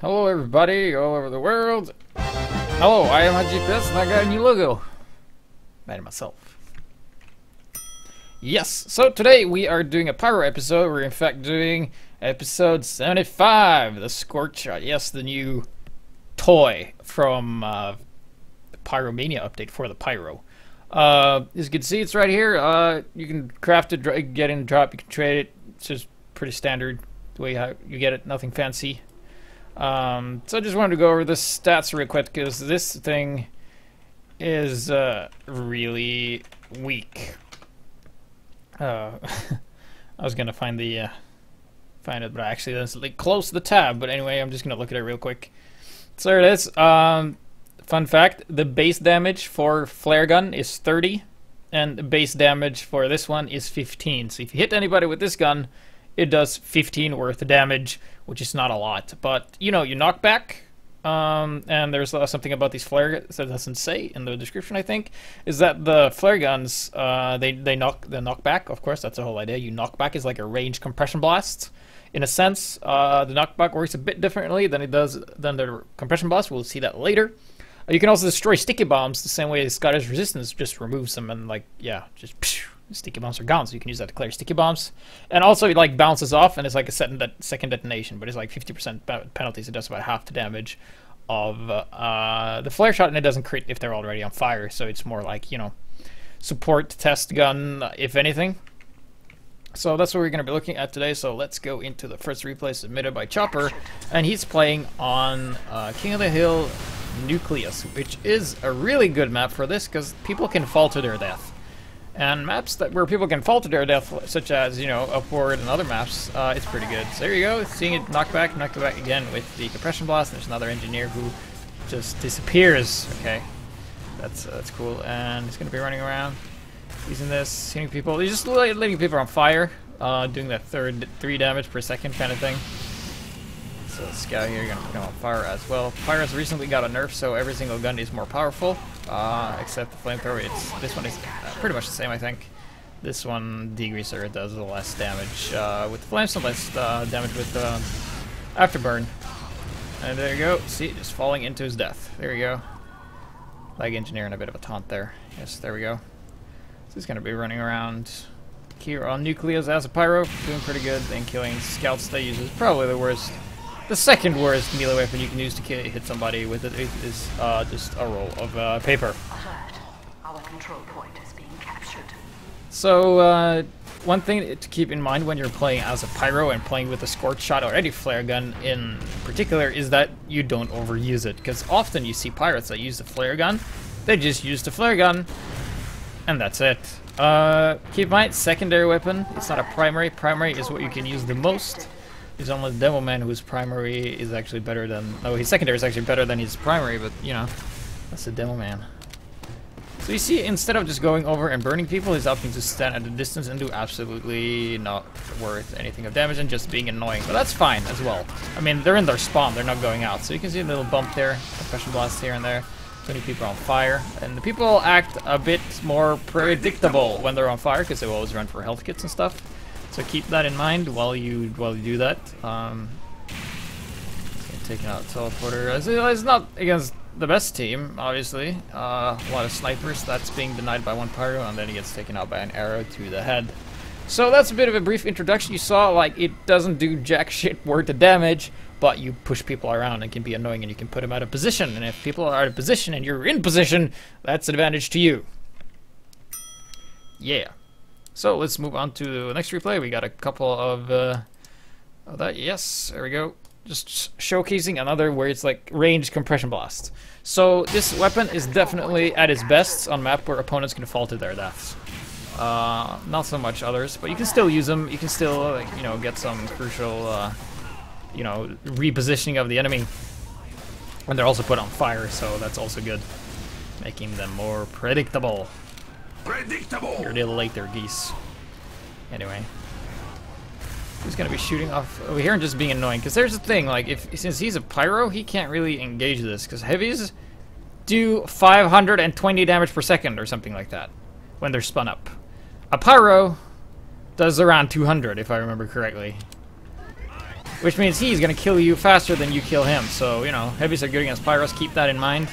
Hello everybody all over the world. Hello, I am HiGPS and I got a new logo. Made it myself. Yes, so today we are doing a pyro episode. We're in fact doing episode 75, the Scorch. Yes, the new toy from the Pyromania update for the pyro. As you can see, it's right here. You can craft it, get in, drop, you can trade it. It's just pretty standard the way how you get it, nothing fancy. So I just wanted to go over the stats real quick because this thing is really weak. I was gonna find it, but actually that's like close to the tab. But anyway, I'm just gonna look at it real quick. So there it is. Fun fact: the base damage for flare gun is 30, and the base damage for this one is 15. So if you hit anybody with this gun, it does 15 worth of damage, which is not a lot. But, you know, you knock back, and there's something about these flare guns that doesn't say in the description, I think, is that the flare guns, they knock back. Of course, that's the whole idea. You knock back is like a ranged compression blast. In a sense, the knockback works a bit differently than it does than the compression blast. We'll see that later. You can also destroy sticky bombs the same way as Scottish Resistance just removes them and, like, yeah, just psh, sticky bombs are gone, so you can use that to clear sticky bombs. And also it like bounces off and it's like a second detonation, but it's like 50% penalty, so it does about half the damage of the flare shot, and it doesn't crit if they're already on fire, so it's more like, you know, support test gun if anything. So that's what we're going to be looking at today. So let's go into the first replay submitted by Chopper, and he's playing on King of the Hill Nucleus, which is a really good map for this because people can fall to their death. And maps where people can fall to their death, such as, you know, Upward and other maps, it's pretty good. So there you go, seeing it knock back again with the compression blast. There's another engineer who just disappears. Okay, that's cool. And he's gonna be running around using this, hitting people. He's just letting people on fire, doing that 3 damage per second kind of thing. So this guy here, you're gonna put him on fire as well. Fire has recently got a nerf, so every single gun is more powerful, except the flamethrower. This one is pretty much the same, I think. This one, degreaser, does less damage with the flame, so less damage with afterburn. And there you go. See, just falling into his death. There you go. Lag engineer and a bit of a taunt there. Yes, there we go. So he's gonna be running around here on Nucleus as a pyro, doing pretty good. Then killing scouts they use is probably the worst. The second worst melee weapon you can use to hit somebody with it is just a roll of paper. Our control point is being captured. So one thing to keep in mind when you're playing as a pyro and playing with a Scorch shot or any flare gun in particular is that you don't overuse it, because often you see pirates that use the flare gun. They just use the flare gun, and that's it. Keep in mind, secondary weapon. It's not a primary. Primary is what you can use the most. He's almost Devil Man, whose primary is actually better than... Oh, his secondary is actually better than his primary, but, you know, that's the Devil Man. So you see, instead of just going over and burning people, he's opting to stand at a distance and do absolutely not worth anything of damage and just being annoying. But that's fine as well. I mean, they're in their spawn, they're not going out. So you can see a little bump there, compression blast here and there. 20 people are on fire. And the people act a bit more predictable when they're on fire, because they will always run for health kits and stuff. So keep that in mind while you do that. Taking out teleporter. It's not against the best team, obviously. A lot of snipers. That's being denied by one pyro, and then he gets taken out by an arrow to the head. So that's a bit of a brief introduction. You saw, like, it doesn't do jack shit worth of damage, but you push people around and can be annoying, and you can put them out of position. And if people are out of position and you're in position, that's an advantage to you. Yeah. So let's move on to the next replay. We got a couple of that. Yes, there we go. Just showcasing another where it's like ranged compression blast. So this weapon is definitely at its best on map where opponents can fall to their deaths. Not so much others, but you can still use them. You can still, you know, get some crucial, you know, repositioning of the enemy. And they're also put on fire, so that's also good, making them more predictable. You're a little late there, geese. Anyway, who's gonna be shooting off over here and just being annoying? Because there's the thing, like, since he's a pyro, he can't really engage this. Because heavies do 520 damage per second or something like that when they're spun up. A pyro does around 200, if I remember correctly. which means he's gonna kill you faster than you kill him. So, you know, heavies are good against pyros, keep that in mind.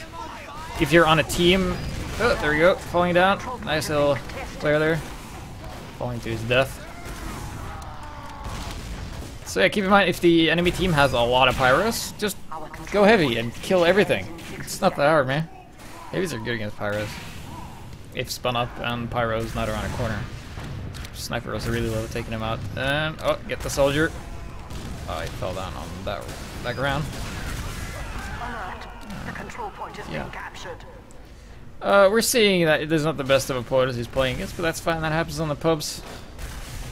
If you're on a team, oh, there we go, falling down. Nice little flare there. Falling to his death. So yeah, keep in mind, if the enemy team has a lot of pyros, just go heavy and kill everything. It's not that hard, man. Heavies are good against pyros. If spun up and pyro's not around a corner. Sniper was really low, taking him out. And, oh, get the soldier. Oh, he fell down on that ground. Alert. The control point is being captured. We're seeing that there's not the best of opponents he's playing against, but that's fine. That happens on the pubs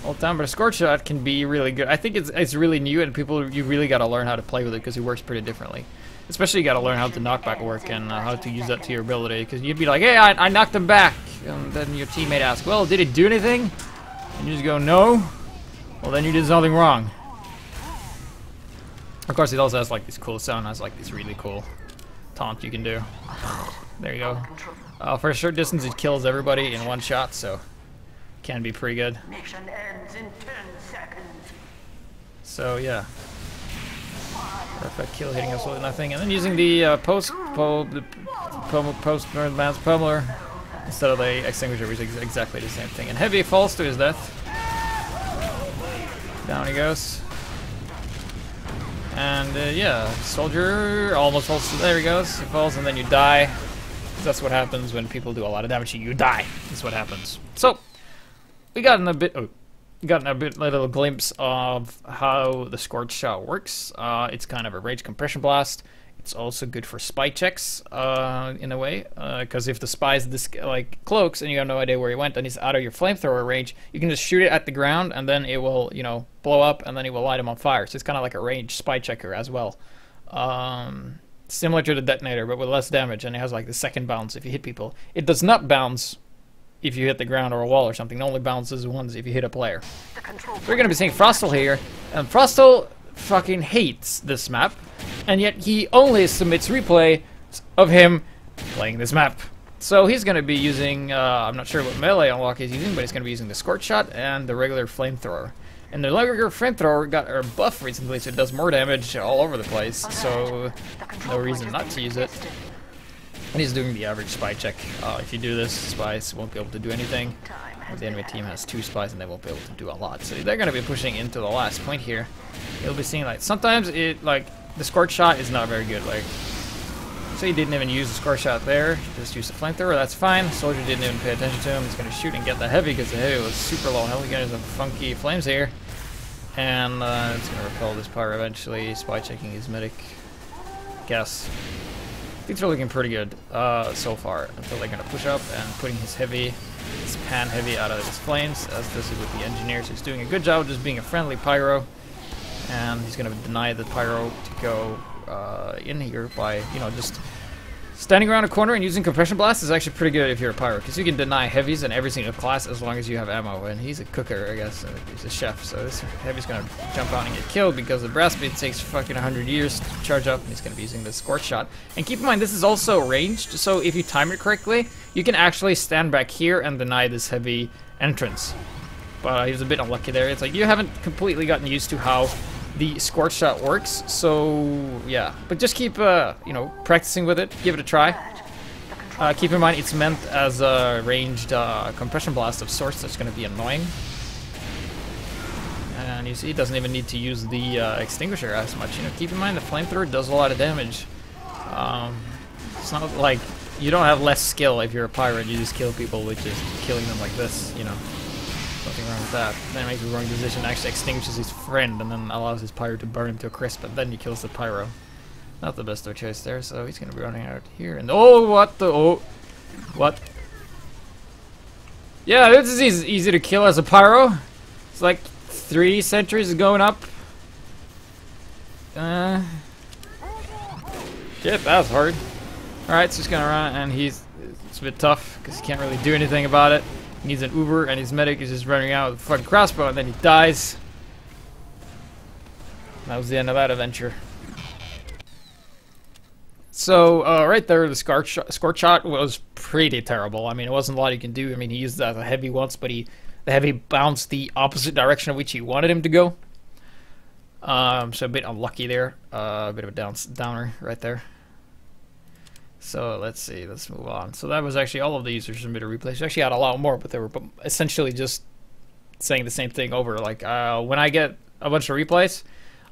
all the time. But a Scorch shot can be really good. I think it's really new, and you really got to learn how to play with it because it works pretty differently. Especially you got to learn how to knockback work and how to use that to your ability. Because you'd be like, hey, I knocked him back, and then your teammate asks, well, did it do anything? And you just go, no. Well, then you did something wrong. Of course, it also has like this cool sound. Has like this really cool taunt you can do. There you go. For a short distance, it kills everybody in one shot, so can be pretty good. Mission ends in 10 seconds. So yeah, perfect kill, hitting absolutely nothing, and then using the post advanced pummeler instead of the extinguisher, which is exactly the same thing. And heavy falls to his death. Down he goes. And yeah, soldier almost falls. There he goes. He falls, and then you die. That's what happens when people do a lot of damage to you. You die. That's what happens. So we got a little glimpse of how the Scorch shot works. It's kind of a rage compression blast. It's also good for spy checks in a way, because if the spy's like cloaks and you have no idea where he went and he's out of your flamethrower range, you can just shoot it at the ground and then it will, you know, blow up and then it will light him on fire. So it's kind of like a ranged spy checker as well. Similar to the detonator, but with less damage, and it has like the second bounce if you hit people. It does not bounce if you hit the ground or a wall or something. It only bounces once if you hit a player. We're gonna be seeing Frostl here, and Frostl fucking hates this map, and yet he only submits replay of him playing this map. So he's gonna be using, I'm not sure what melee unlock he's using, but he's gonna be using the Scorch shot and the regular flamethrower. And the regular flamethrower got a buff recently, so it does more damage all over the place, so no reason not to use it. And he's doing the average spy check. If you do this, spies won't be able to do anything. The enemy team has 2 spies and they won't be able to do a lot. So they're going to be pushing into the last point here. You'll be seeing like sometimes the Scorch shot is not very good. Like, so he didn't even use the Scorch shot there. Just used the flamethrower. That's fine. Soldier didn't even pay attention to him. He's going to shoot and get the heavy because the heavy was super low health. He got some funky flames here. And it's going to repel this pyro eventually. Spy checking his medic. Guess. Things are looking pretty good so far until they're going to push up and putting his pan heavy out of his flames, as this is with the engineers. He's doing a good job just being a friendly pyro, and he's going to deny the pyro to go in here by, you know, just standing around a corner and using compression blast is actually pretty good if you're a pyro, because you can deny heavies in every single class as long as you have ammo, and he's a cooker, I guess. He's a chef, so this heavy's going to jump out and get killed because the brass bead takes fucking 100 years to charge up, and he's going to be using the Scorch shot. And keep in mind, this is also ranged, so if you time it correctly, you can actually stand back here and deny this heavy entrance. But he was a bit unlucky there. It's like you haven't completely gotten used to how the Scorch shot works, so yeah. But just keep, you know, practicing with it. Give it a try. Keep in mind, it's meant as a ranged compression blast of sorts. That's going to be annoying. And you see, it doesn't even need to use the extinguisher as much. You know, keep in mind the flamethrower does a lot of damage. It's not like you don't have less skill if you're a pirate. You just kill people with just killing them like this. You know. Nothing wrong with that. Then he makes the wrong decision, actually extinguishes his friend, and then allows his pyro to burn him to a crisp, and then he kills the pyro. Not the best of choice there, so he's gonna be running out here. And oh, what the? Oh, what? Yeah, this is easy to kill as a pyro. It's like 3 sentries going up. Shit, that's hard. Alright, so he's gonna run, and it's a bit tough because he can't really do anything about it. He needs an Uber, and his medic is just running out with a fucking crossbow, and then he dies. That was the end of that adventure. So, right there, the Scorch shot was pretty terrible. I mean, it wasn't a lot you can do. I mean, he used that as a heavy once, but the heavy bounced the opposite direction of which he wanted him to go. So a bit unlucky there. A bit of a downer right there. So let's see, let's move on. So that was actually all of the users submitted replays. We actually had a lot more, but they were essentially just saying the same thing over. Like when I get a bunch of replays,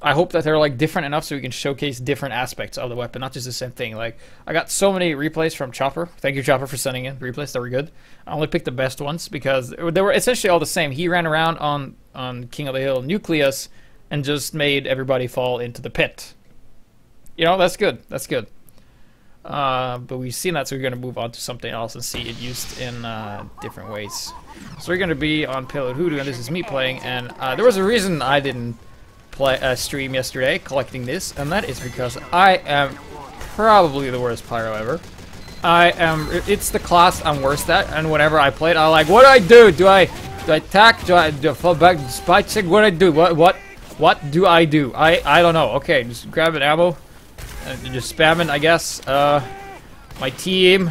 I hope that they're like different enough so we can showcase different aspects of the weapon, not just the same thing. Like I got so many replays from Chopper. Thank you, Chopper, for sending in replays. They were good. I only picked the best ones because they were essentially all the same. He ran around on King of the Hill Nucleus and just made everybody fall into the pit. You know, that's good. That's good. But we've seen that, so we're going to move on to something else and see it used in different ways. So we're going to be on Payload Hoodoo, and this is me playing, and there was a reason I didn't play stream yesterday collecting this, and that is because I am probably the worst pyro ever. It's the class I'm worst at, and whenever I play it, I'm like, what do I do? Do I attack? Do I fall back? Spy check? What do I do? What do I do? I don't know. Okay, just grab an ammo. And just spamming, I guess. My team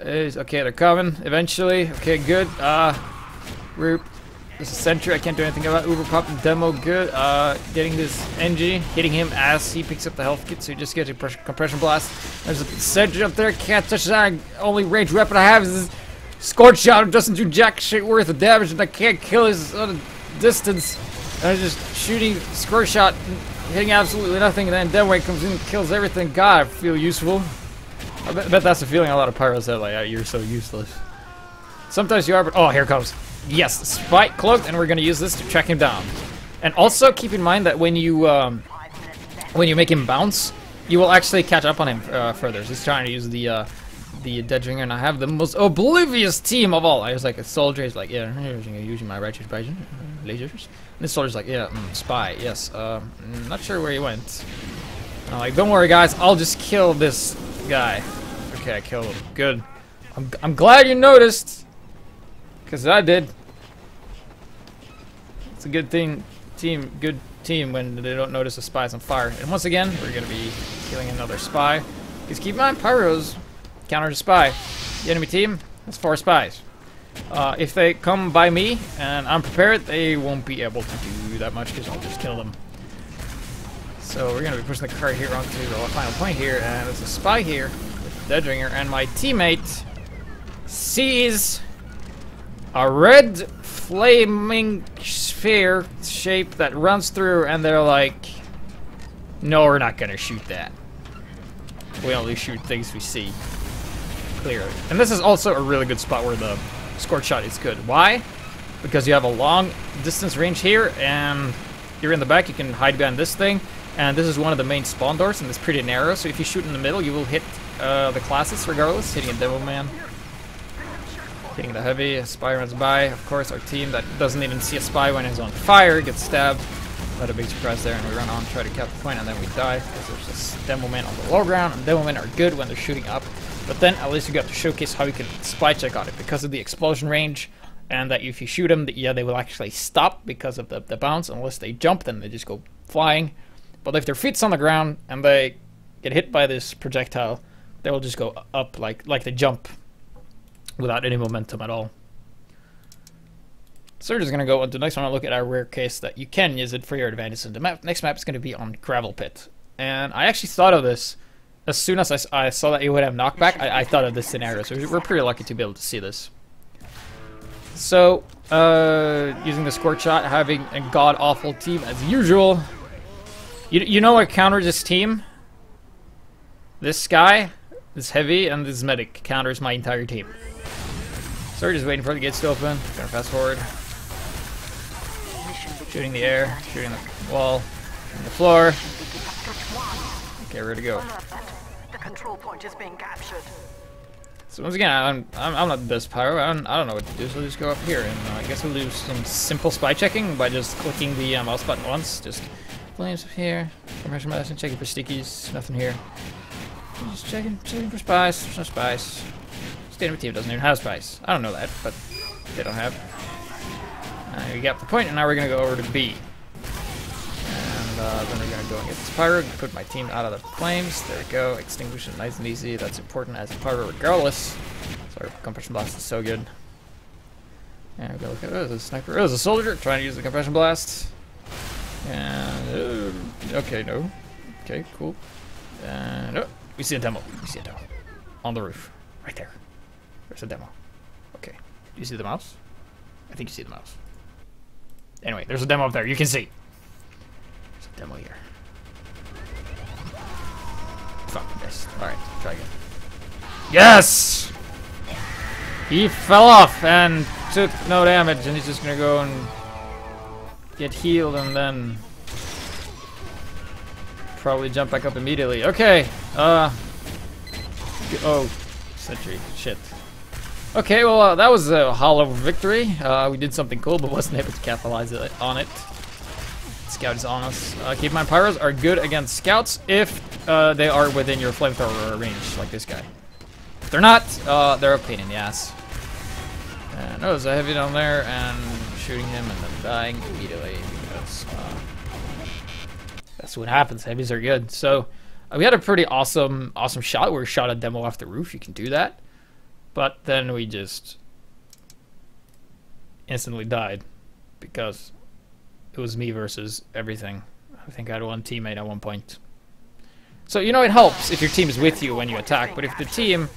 is okay. They're coming eventually. Okay, good. This is Sentry. I can't do anything about Uber Pop and Demo. Good. Getting this NG, hitting him as he picks up the health kit, so he just gets a compression blast. There's a Sentry up there. Can't touch that. Only range weapon I have is this Scorch shot. It doesn't do jack shit worth of damage, and I can't kill his distance. And I'm just shooting Scorch shot. Hitting absolutely nothing, and then Deadweight comes in and kills everything. God, I feel useful. I bet that's the feeling a lot of pyros have, like, you're so useless. Sometimes you are, but... Oh, here comes. Yes, Spike cloaked, and we're going to use this to track him down. And also, keep in mind that when you make him bounce, you will actually catch up on him further. So he's trying to use the dead ringer, and I have the most oblivious team of all. I was like, a soldier is like, yeah, using my righteous Bison lasers. And this soldier's like, yeah, spy, yes. Not sure where he went. I'm like, don't worry, guys, I'll just kill this guy. Okay, I killed him. Good. I'm glad you noticed, because I did. It's a good thing, good team when they don't notice a spy's on fire. And once again, we're gonna be killing another spy. Because keep in mind, pyros counter to spy. The enemy team has 4 spies. If they come by me and I'm prepared, they won't be able to do that much because I'll just kill them. So we're going to be pushing the cart here onto the final point here, and there's a spy here with the Deadringer, and my teammate sees a red flaming sphere shape that runs through, and they're like, no, we're not going to shoot that. We only shoot things we see clearly. And this is also a really good spot where the Scorch shot is good. Why? Because you have a long distance range here, and you're in the back, you can hide behind this thing, and this is one of the main spawn doors, and it's pretty narrow, so if you shoot in the middle, you will hit the classes regardless, hitting a Devil Man, hitting the heavy. A spy runs by. Of course, our team that doesn't even see a spy when he's on fire gets stabbed. Not a big surprise there, and we run on, try to cap the point, and then we die, because there's this Demo Man on the low ground, and Demo Men are good when they're shooting up. But then at least you got to showcase how you can spy check on it because of the explosion range, and that if you shoot them, yeah, they will actually stop because of the bounce. Unless they jump, then they just go flying. But if their feet's on the ground and they get hit by this projectile, they will just go up like they jump without any momentum at all. So we're just gonna go on to the next one and look at our rare case that you can use it for your advantage. And the next map is gonna be on Gravel Pit, and I actually thought of this. As soon as I saw that it would have knockback, I thought of this scenario, so we're pretty lucky to be able to see this. So, using the Scorch shot, having a god-awful team as usual. You know what counters this team? This guy, this heavy, and this medic counters my entire team. So we're just waiting for the gates to open. Gonna fast forward. Shooting the air, shooting the wall, shooting the floor. Okay, ready to go. The control point is being captured. So once again, I'm not the best pyro. I don't know what to do, so we'll just go up here, and I guess we'll do some simple spy checking by just clicking the mouse button once. Just flames up here, compression medicine, checking for stickies, nothing here. Just checking for spies. There's no spies. State team doesn't even have spies. I don't know that, but they don't have. We got the point, and now we're gonna go over to B. Then we're gonna go and get this pyro, put my team out of the flames. There we go, extinguish it nice and easy. That's important as a pyro regardless. So our compression blast is so good. And we go look at it. There's a sniper. There's a soldier trying to use the compression blast. And okay, no. Okay, cool. And oh, we see a demo. We see a demo on the roof, right there. There's a demo. Okay, do you see the mouse? I think you see the mouse. Anyway, there's a demo up there. You can see. There's a demo here. Fuck, missed. All right, try again. Yes! He fell off and took no damage, and he's just gonna go and get healed and then probably jump back up immediately. Okay, oh, sentry, shit. Okay, well, that was a hollow victory. We did something cool, but wasn't able to capitalize on it. Scout is on us. Keep in mind, pyros are good against scouts if they are within your flamethrower range, like this guy. If they're not, they're a pain in the ass. And there's a heavy down there, and shooting him and then dying immediately because that's what happens. Heavies are good. So we had a pretty awesome shot where we shot a demo off the roof. You can do that, but then we just instantly died because it was me versus everything. I think I had one teammate at one point. So, you know, it helps if your team is with you when you attack, but if the team,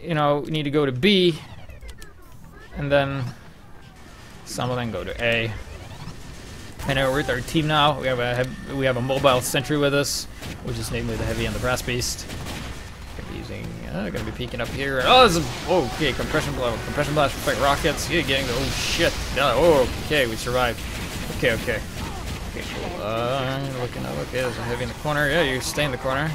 you know, need to go to B, and then some of them go to A. And we're with our team now. We have a mobile sentry with us, which is namely the heavy and the brass beast. Gonna be peeking up here. Oh, there's okay, compression blast, fight rockets. Yeah, getting the shit. Oh, okay, we survived. Okay, cool. Looking up. Okay, there's a heavy in the corner. Yeah, you stay in the corner.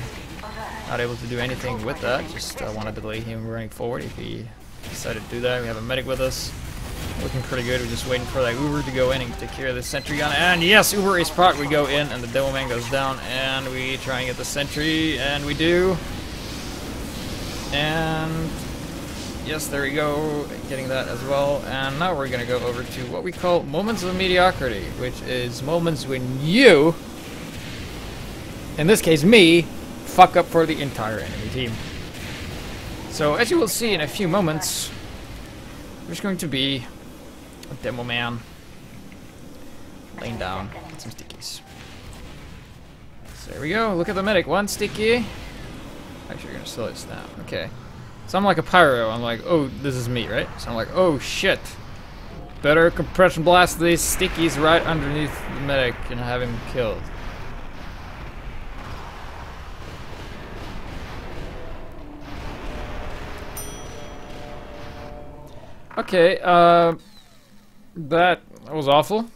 Not able to do anything with that. Just wanted to delay him running forward if he decided to do that. We have a medic with us. Looking pretty good. We're just waiting for that Uber to go in and take care of the sentry gun. And yes, Uber is proc. We go in and the demo man goes down and we try and get the sentry, and we do. And yes, there we go, getting that as well. And now we're gonna go over to what we call moments of mediocrity, which is moments when you, in this case me, fuck up for the entire enemy team. So as you will see in a few moments, there's going to be a demo man laying down with some stickies. So there we go, look at the medic, one sticky. Actually, you're gonna slow this down. Okay. So I'm like a pyro. I'm like, oh, this is me, right? So I'm like, oh shit. Better compression blast these stickies right underneath the medic and have him killed. Okay, that was awful.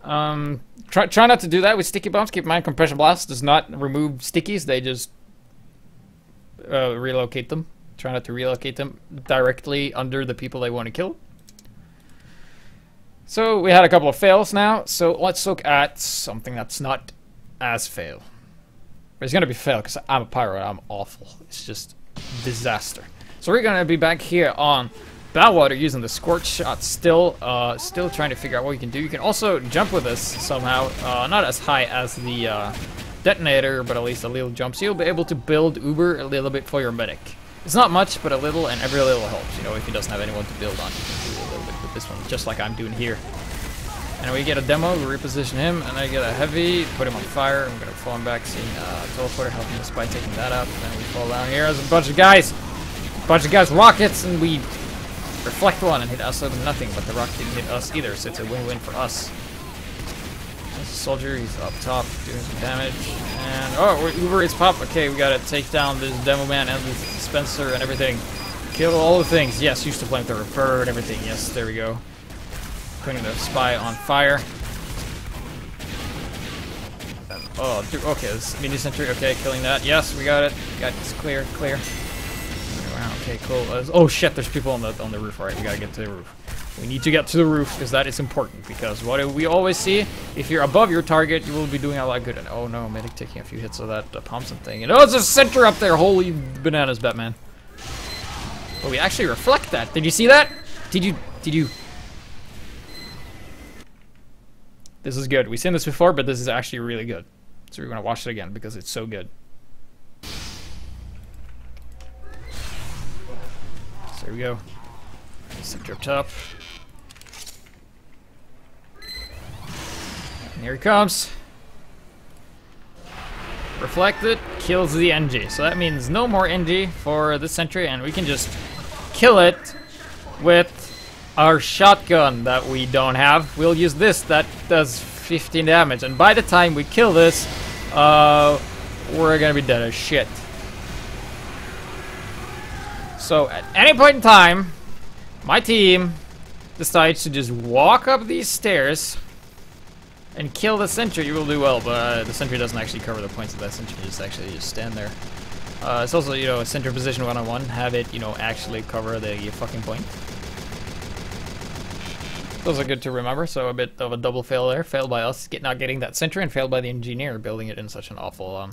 Try not to do that with sticky bombs. Keep in mind, compression blast does not remove stickies. They just relocate them. Try not to relocate them directly under the people they want to kill. So we had a couple of fails now. So let's look at something that's not as fail. But it's gonna be fail because I'm a pyro and I'm awful. It's just disaster. So we're gonna be back here on Badwater using the Scorch shot, still trying to figure out what you can do. You can also jump with us somehow, not as high as the detonator, but at least a little jump. So you'll be able to build Uber a little bit for your medic. It's not much, but a little, and every little helps. You know, if he doesn't have anyone to build on, you can do a little bit with this one, just like I'm doing here. And we get a demo, we reposition him, and I get a heavy, put him on fire. I'm gonna fall him back, seeing teleporter helping us by taking that up. And then we fall down here as a bunch of guys rockets, and we reflect one and hit us with nothing, but the rocket didn't hit us either, so it's a win-win for us. There's a soldier, he's up top doing some damage, and oh, Uber is pop. Okay, we gotta take down this demo man and this dispenser and everything. Kill all the things. Yes, used to flamethrower, burn everything. Yes, there we go. Putting the spy on fire. And, oh, dude, okay, this mini sentry. Okay, killing that. Yes, we got it. Got this clear. Okay, cool. Oh shit, there's people on the roof. Alright, we gotta get to the roof. We need to get to the roof because that is important. Because what we always see, if you're above your target, you will be doing a lot good. And oh no, medic taking a few hits of that Thompson thing. And oh, there's a center up there. Holy bananas, Batman. But we actually reflect that. Did you see that? Did you? This is good. We've seen this before, but this is actually really good. So we're gonna watch it again because it's so good. So there we go. Center up top. Here he comes. Reflected, kills the NG. So that means no more NG for this sentry, and we can just kill it with our shotgun that we don't have. We'll use this, that does 15 damage, and by the time we kill this, we're gonna be dead as shit. So at any point in time, my team decides to just walk up these stairs and kill the sentry. You will do well, but the sentry doesn't actually cover the points of that sentry. Just actually just stand there. It's also, you know, a center position 1-on-1. Have it, you know, actually cover the fucking point. Those are good to remember. So a bit of a double fail there. Failed by us not getting that sentry, and failed by the engineer building it in such an awful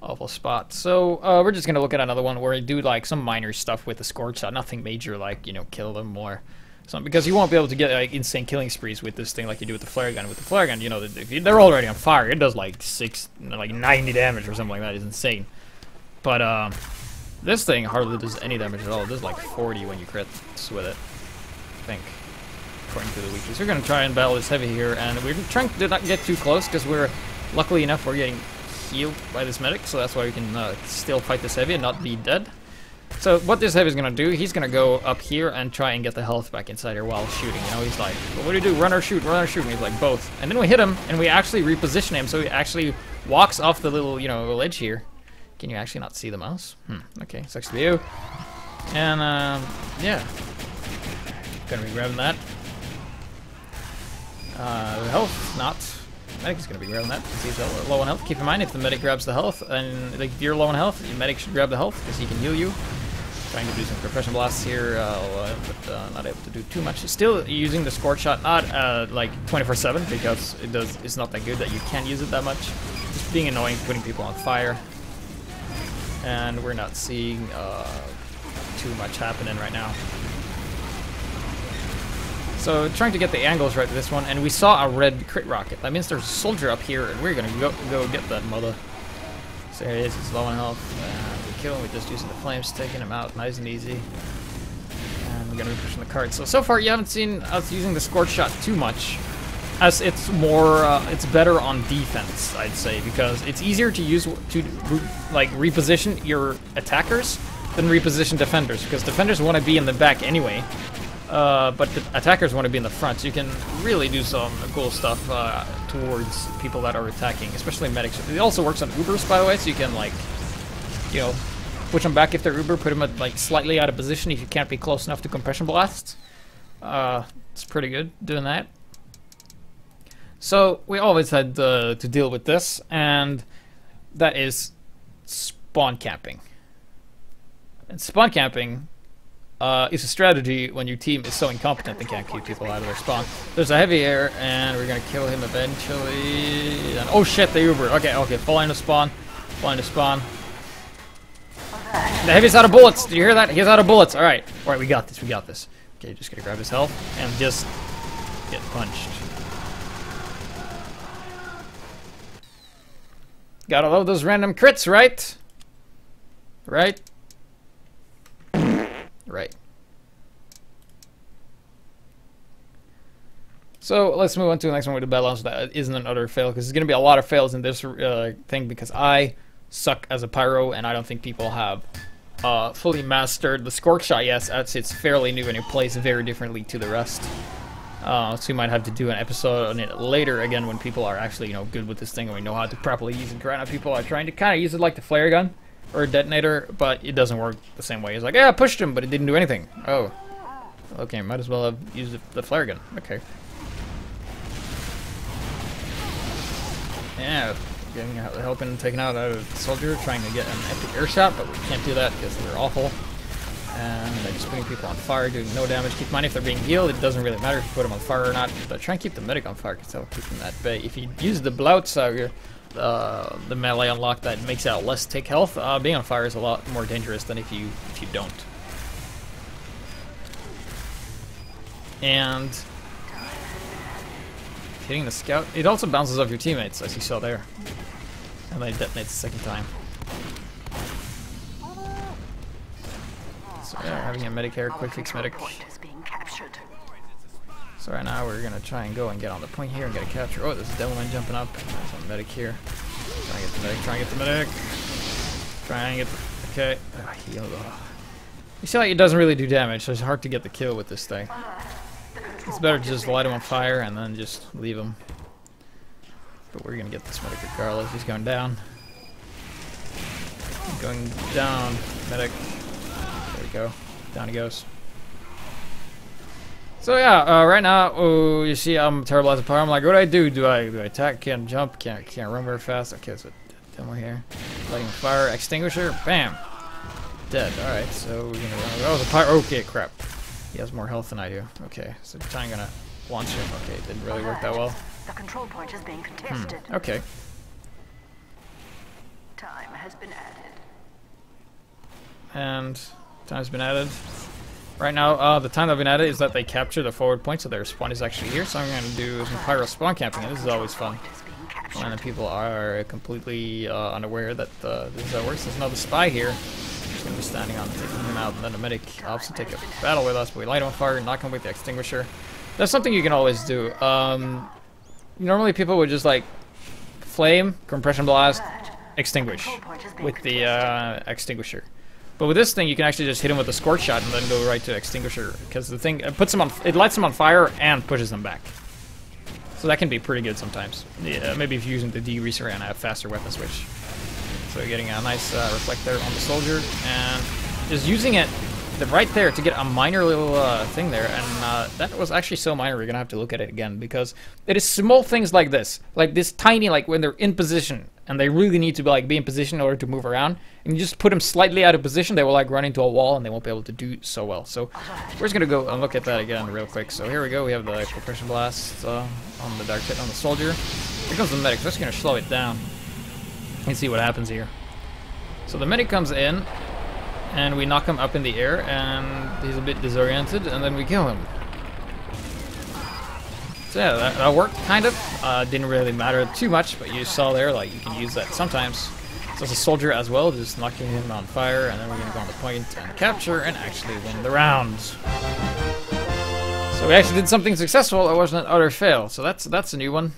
awful spot. So we're just gonna look at another one where we do like some minor stuff with the Scorch shot, nothing major, like, you know, kill them more. So, because you won't be able to get like insane killing sprees with this thing like you do with the flare gun. With the flare gun, you know, they're already on fire. It does like 90 damage or something like that. It's insane. But this thing hardly does any damage at all. It does like 40 when you crit with it, I think, according to the weeklies. We're gonna try and battle this heavy here, and we're trying to not get too close because we're luckily enough we're getting healed by this medic, so that's why we can still fight this heavy and not be dead. So what this heavy is gonna do, he's gonna go up here and try and get the health back inside here while shooting. You know, he's like, well, what do you do? Run or shoot? Run or shoot? And he's like, both. And then we hit him, and we actually reposition him, so he actually walks off the little, you know, ledge here. Can you actually not see the mouse? Okay, sucks to be you. And yeah, gonna be grabbing that. The health, not. Medic is going to be grabbing that because he's low on health. Keep in mind, if the medic grabs the health, and like, if you're low on health, your medic should grab the health because he can heal you. Trying to do some compression blasts here, but not able to do too much. Still using the Scorch shot, not like 24/7 because it's not that good that you can't use it that much. Just being annoying, putting people on fire, and we're not seeing too much happening right now. So trying to get the angles right to this one, and we saw a red crit rocket. That means there's a soldier up here, and we're gonna go get that mother. So here he is, he's low on health, and we kill him with just using the flames, taking him out nice and easy. And we're gonna be pushing the cart. So far you haven't seen us using the Scorch shot too much, as it's more, it's better on defense, I'd say, because it's easier to use to like reposition your attackers than reposition defenders, because defenders want to be in the back anyway. But the attackers want to be in the front, so you can really do some cool stuff towards people that are attacking, especially medics. It also works on Ubers, by the way, so you can, like, you know, push them back if they're Uber, put them at, like, slightly out of position if you can't be close enough to compression blasts. It's pretty good doing that. So we always had to deal with this, and that is spawn camping. And spawn camping is a strategy when your team is so incompetent they can't keep people out of their spawn. There's a heavy air, and we're gonna kill him eventually. And, oh shit, the Uber. Okay, fall into spawn. Fall into spawn. The heavy's out of bullets. Did you hear that? He's out of bullets. Alright, we got this. Okay, just gonna grab his health and just get punched. Gotta love those random crits, right? Right. So let's move on to the next one with the battle launch. That isn't an utter fail, because there's going to be a lot of fails in this thing, because I suck as a pyro, and I don't think people have fully mastered the Scorch shot yet, as it's fairly new and it plays very differently to the rest. So we might have to do an episode on it later, again, when people are actually, you know, good with this thing and we know how to properly use it. Right now people are trying to kind of use it like the flare gun or a detonator, but it doesn't work the same way. It's like, yeah, I pushed him, but it didn't do anything. Oh. Okay, might as well have used the flare gun. Okay. Yeah, helping taking out a soldier, trying to get an epic air shot, but we can't do that because they're awful. And they're just putting people on fire, doing no damage. Keep in mind, if they're being healed, it doesn't really matter if you put them on fire or not. But try and keep the medic on fire, because that'll keep them at bay. If you use the Blautsauger, the melee unlock that makes out less tick health, being on fire is a lot more dangerous than if you don't. And hitting the scout, it also bounces off your teammates, as you saw there. And they detonate the second time. So yeah, having a medic here, quick fix medic. So So right now we're gonna try and go and get on the point here and get a capture. Oh, there's a devilman jumping up. There's a medic here. Try and get the medic. Try and get the medic. Try and get the... Okay. Heal. You see, like, it doesn't really do damage, so it's hard to get the kill with this thing. It's better to just light him on fire and then just leave him. But we're gonna get this medic regardless. He's going down. Going down. Medic. There we go. Down he goes. So yeah, right now, you see I'm terrible as a power. I'm like, what do I do? Do I attack? Can't jump? Can't run very fast? Okay, so demo here. Lighting fire. Extinguisher. Bam. Dead. Alright, so we're gonna run. Oh, the pyro. Okay, crap. He has more health than I do. Okay, so I'm gonna launch him. Okay, it didn't really work that well. The control point is being contested. Okay. Time has been added. And time's been added. Right now, the time that's been added is that they capture the forward point, so their spawn is actually here. So I'm gonna do some pyro spawn camping, and this is always fun. And then people are completely unaware that this is how it works. There's another spy here. He's gonna be standing on taking him out, and then the medic obviously take a battle with us, but we light him on fire, knock him with the extinguisher. That's something you can always do. Normally people would just like flame, compression blast, extinguish with the extinguisher. But with this thing, you can actually just hit him with a Scorch shot and then go right to extinguisher, because the thing puts him on, it lights him on fire and pushes them back. So that can be pretty good sometimes. Yeah, maybe if you're using the degreaser and a faster weapon switch. So you're getting a nice reflector on the soldier, and just using it right there to get a minor little thing there, and that was actually so minor we're gonna have to look at it again, because it is small things like this tiny, like when they're in position and they really need to be in position in order to move around, and you just put them slightly out of position, they will like run into a wall and they won't be able to do so well. So we're just gonna go and look at that again real quick. So here we go, we have the compression blast on the dark pit on the soldier. Here comes the medic, so just gonna slow it down and see what happens here. So the medic comes in, and we knock him up in the air, and he's a bit disoriented, and then we kill him. So yeah, that worked, kind of. Didn't really matter too much, but you saw there, like, you can use that sometimes. So as a soldier as well, just knocking him on fire, and then we're gonna go on the point and capture, and actually win the round. So we actually did something successful, it wasn't an utter fail, so that's a new one.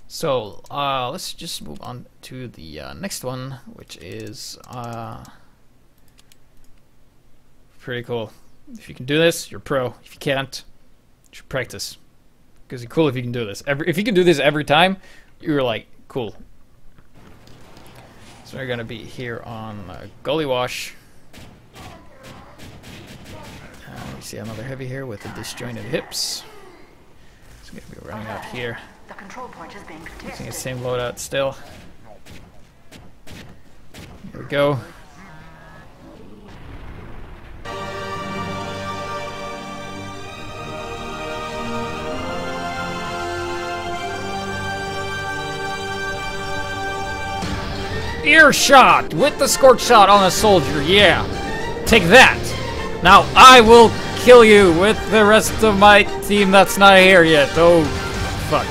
So, let's just move on to the next one, which is pretty cool. If you can do this, you're pro. If you can't, you should practice. Because you're cool if you can do this. If you can do this every time, you're like, cool. So we're going to be here on Gullywash. We see another heavy here with the disjointed hips. It's going to be running out here. The control point is being contested. Using the same loadout still. Here we go. Earshot with the Scorch shot on a soldier, yeah. Take that. Now I will kill you with the rest of my team that's not here yet. Oh, fuck.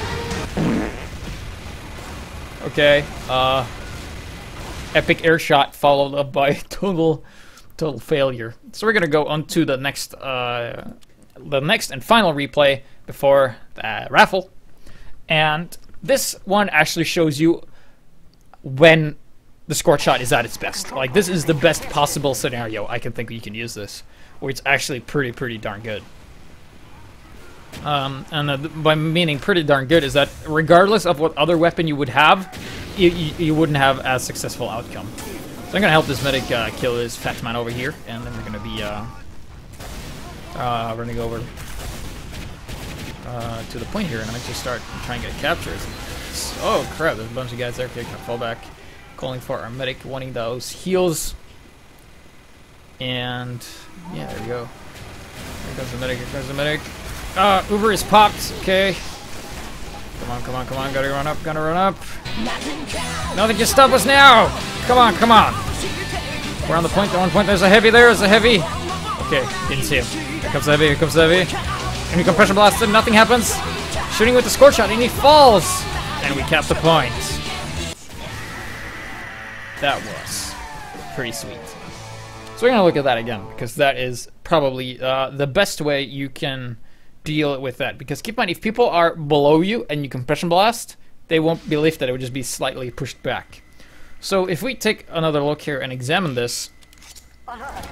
Okay, epic air shot followed up by total failure. So we're gonna go on to the next and final replay before the raffle, and this one actually shows you when the Scorch shot is at its best. Like, this is the best possible scenario I can think you can use this, where it's actually pretty darn good. And by meaning pretty darn good is that regardless of what other weapon you would have, you wouldn't have as successful outcome. So I'm gonna help this medic kill this fat man over here, and then we're gonna be running over to the point here, and I'm gonna just start trying to get captures. Oh crap! There's a bunch of guys there. Okay, gonna fall back, calling for our medic, wanting those heals, and yeah, there we go. Here comes the medic. Here comes the medic. Uber is popped. Okay. Come on, come on, come on. Gotta run up. Gotta run up. Nothing can stop us now. Come on, come on. We're on the point. At one point, there's a heavy there. There's a heavy. Okay, didn't see him. Here comes the heavy. Here comes the heavy. And we compression blasted. Nothing happens. Shooting with the Scorch shot, and he falls. And we cap the point. That was pretty sweet. So we're gonna look at that again, because that is probably the best way you can deal with that. Because keep in mind, if people are below you and you compression blast, they won't be lifted. It would just be slightly pushed back. So if we take another look here and examine this,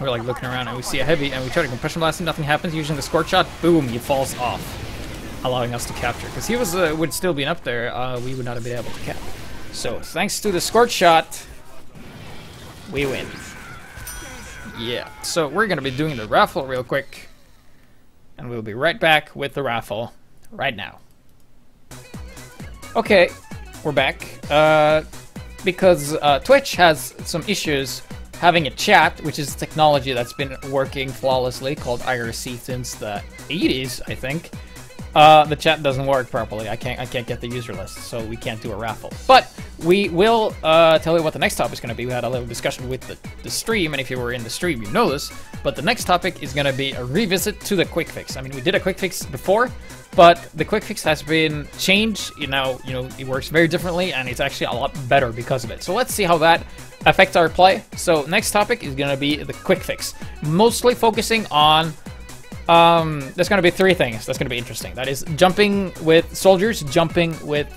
we're like looking around and we see a heavy and we try to compression blast him, nothing happens. Using the Scorch shot, boom, he falls off, allowing us to capture. Because he was would still be up there, we would not have been able to cap. So thanks to the Scorch shot, we win. Yeah, so we're gonna be doing the raffle real quick, and we'll be right back with the raffle right now. Okay, we're back. Because Twitch has some issues having a chat, which is technology that's been working flawlessly, called IRC since the 80s, I think. The chat doesn't work properly. I can't get the user list, so we can't do a raffle. But we will tell you what the next topic is going to be. We had a little discussion with the stream, and if you were in the stream, you know this. But the next topic is going to be a revisit to the quick fix. I mean, we did a quick fix before, but the quick fix has been changed. Now, it works very differently, and it's actually a lot better because of it. So let's see how that affects our play. So next topic is going to be the quick fix, mostly focusing on. There's going to be 3 things that's going to be interesting. That is jumping with soldiers, jumping with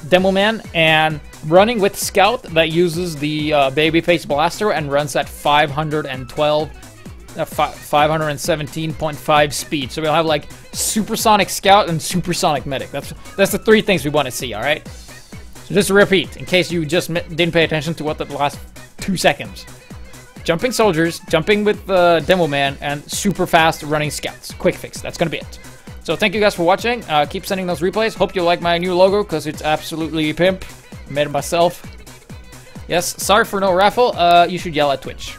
demo man, and running with scout that uses the babyface blaster and runs at 517.5 speed. So we'll have like supersonic scout and supersonic medic. That's the 3 things we want to see. All right. So just to repeat, in case you just didn't pay attention to what the last 2 seconds. Jumping soldiers, jumping with the demo man, and super fast running scouts. Quick fix. That's going to be it. So thank you guys for watching. Keep sending those replays. Hope you like my new logo, because it's absolutely pimp. Made it myself. Yes, sorry for no raffle. You should yell at Twitch.